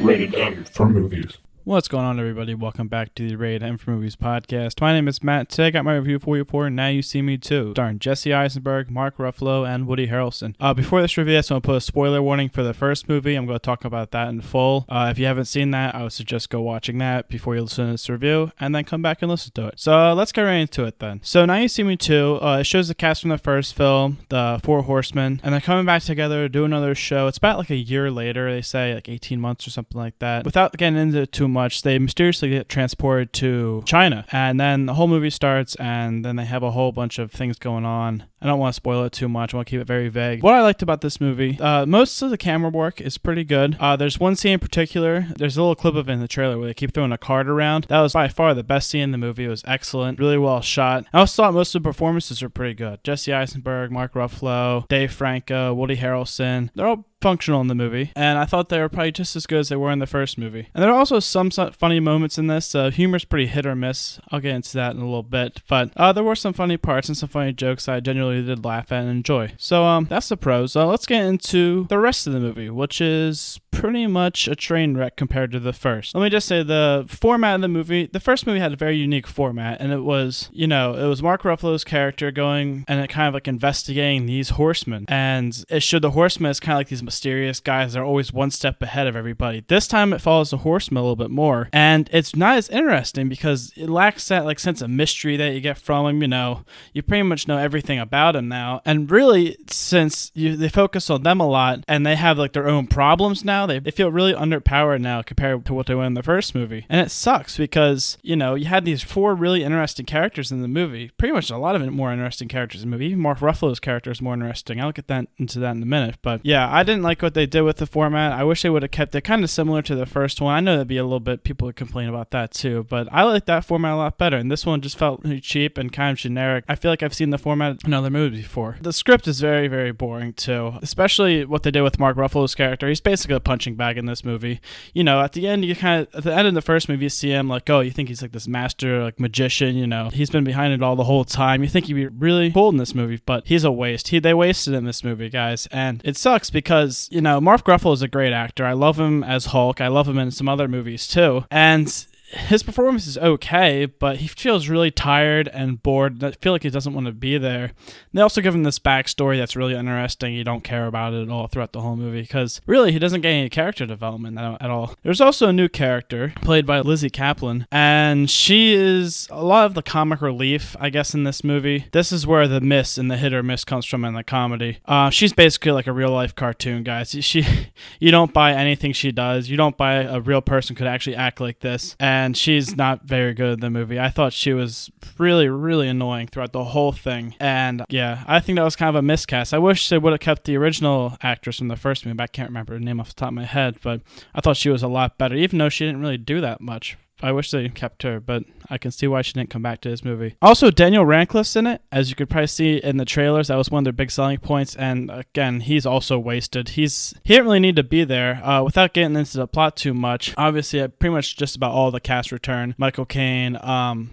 Rated M for Movies. What's going on, everybody? Welcome back to the Rated M for Movies podcast. My name is Matt. Today I got my review for you for Now You See Me Too, starring Jesse Eisenberg, Mark Ruffalo, and Woody Harrelson. Before this review, I just want to put a spoiler warning for the first movie. I'm going to talk about that in full. If you haven't seen that, I would suggest go watching that before you listen to this review, and then come back and listen to it. So let's get right into it then. So Now You See Me Too, it shows the cast from the first film, the Four Horsemen, and they're coming back together to do another show. It's about like a year later, they say, like 18 months or something like that. Without getting into it too much, they mysteriously get transported to China, and then the whole movie starts, and then they have a whole bunch of things going on. I don't want to spoil it too much. I want to keep it very vague. What I liked about this movie, most of the camera work is pretty good. There's one scene in particular, there's a little clip of it in the trailer where they keep throwing a cart around. That was by far the best scene in the movie. It was excellent, really well shot. I also thought most of the performances were pretty good. Jesse Eisenberg, Mark Ruffalo, Dave Franco, Woody Harrelson, they're all functional in the movie, and I thought they were probably just as good as they were in the first movie. And there are also some funny moments in this. Humor's pretty hit or miss. I'll get into that in a little bit, but there were some funny parts and some funny jokes I genuinely did laugh at and enjoy. So that's the pros. Let's get into the rest of the movie, which is pretty much a train wreck compared to the first. Let me just say the format of the movie, the first movie had a very unique format, and it was Mark Ruffalo's character going and it kind of like investigating these horsemen, and it showed the horsemen as kind of like these mysterious guys that are always one step ahead of everybody. This time it follows the horsemen a little bit more, and it's not as interesting because it lacks that like sense of mystery that you get from him. You pretty much know everything about him now, and really since they focus on them a lot and they have like their own problems now, they feel really underpowered now compared to what they were in the first movie. And it sucks because you had these four really interesting characters in the movie, pretty much a lot of more interesting characters in the movie. Even Mark Ruffalo's character is more interesting. I'll get into that in a minute, but yeah, I didn't like what they did with the format. I wish they would have kept it kind of similar to the first one. I know that'd be a little bit, people would complain about that too, but I like that format a lot better, and this one just felt really cheap and kind of generic. I feel like I've seen the format in other movies before. The script is very, very boring too, especially what they did with Mark Ruffalo's character. He's basically a punching bag in this movie. At the end, at the end of the first movie, you see him like, oh, you think he's like this master, like magician, he's been behind it all the whole time. You think he'd be really cool in this movie, but he's a waste. They wasted him in this movie, guys, and it sucks because, Mark Ruffalo is a great actor. I love him as Hulk. I love him in some other movies too, and his performance is okay, but he feels really tired and bored. I feel like he doesn't want to be there. They also give him this backstory that's really interesting. You don't care about it at all throughout the whole movie because really he doesn't get any character development at all. There's also a new character played by Lizzie Kaplan, and she is a lot of the comic relief, I guess, in this movie. This is where the miss and the hit or miss comes from in the comedy. She's basically like a real life cartoon, guys. You don't buy anything she does. You don't buy a real person could actually act like this. And she's not very good in the movie. I thought she was really, really annoying throughout the whole thing. And yeah, I think that was kind of a miscast. I wish they would have kept the original actress from the first movie. I can't remember her name off the top of my head, but I thought she was a lot better, even though she didn't really do that much. I wish they kept her, but I can see why she didn't come back to this movie. Also, Daniel Radcliffe's in it. As you could probably see in the trailers, that was one of their big selling points, and again, he's also wasted. He didn't really need to be there. Without getting into the plot too much, obviously, pretty much just about all the cast return. Michael Caine,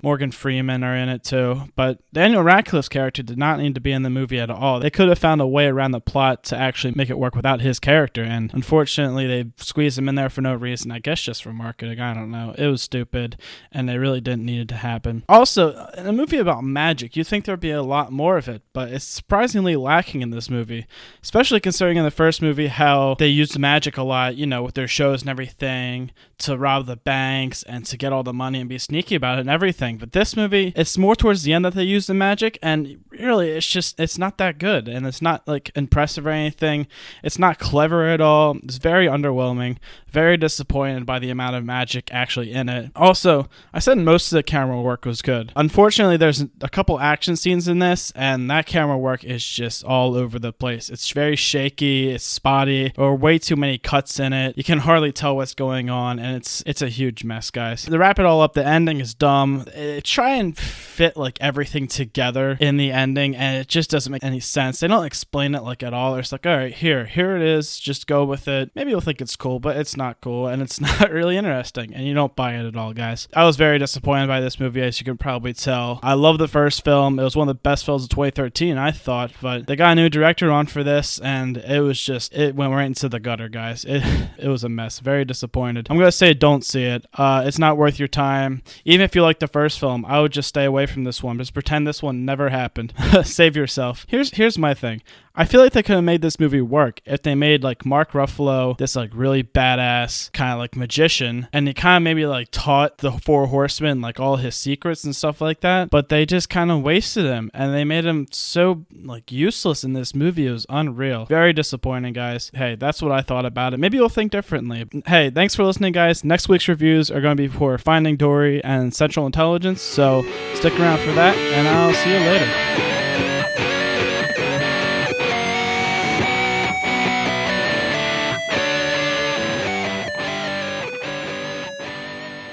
Morgan Freeman are in it too, but Daniel Radcliffe's character did not need to be in the movie at all. They could have found a way around the plot to actually make it work without his character, and unfortunately, they squeezed him in there for no reason. I guess just for marketing. I don't know. It was stupid, and it really didn't need it to happen. Also, in a movie about magic, you'd think there'd be a lot more of it, but it's surprisingly lacking in this movie, especially considering in the first movie how they used magic a lot, with their shows and everything, to rob the banks and to get all the money and be sneaky about it and everything. But this movie, it's more towards the end that they use the magic, and really, it's not that good, and it's not like impressive or anything. It's not clever at all. It's very underwhelming. Very disappointed by the amount of magic actually in it. Also, I said most of the camera work was good. Unfortunately, there's a couple action scenes in this, and that camera work is just all over the place. It's very shaky, it's spotty, or way too many cuts in it. You can hardly tell what's going on, and it's a huge mess, guys. To wrap it all up, the ending is dumb. Try and fit like everything together in the ending, and it just doesn't make any sense. They don't explain it like at all. It's like, all right, here it is, just go with it. Maybe you'll think it's cool, but it's not. not cool and it's not really interesting, and you don't buy it at all, guys. I was very disappointed by this movie, as you can probably tell. I love the first film. It was one of the best films of 2013, I thought, but they got a new director on for this, and it went right into the gutter, guys. It was a mess. Very disappointed. I'm gonna say don't see it. It's not worth your time. Even if you like the first film, I would just stay away from this one. Just pretend this one never happened. Save yourself. Here's my thing. I feel like they could have made this movie work if they made like Mark Ruffalo this like really badass kind of like magician, and he kind of maybe like taught the Four Horsemen like all his secrets and stuff like that, but they just kind of wasted him and they made him so like useless in this movie. It was unreal. Very disappointing, guys. Hey, that's what I thought about it. Maybe you'll think differently. Hey, thanks for listening, guys. Next week's reviews are going to be for Finding Dory and Central Intelligence, so stick around for that, and I'll see you later.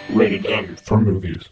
Rated M for movies.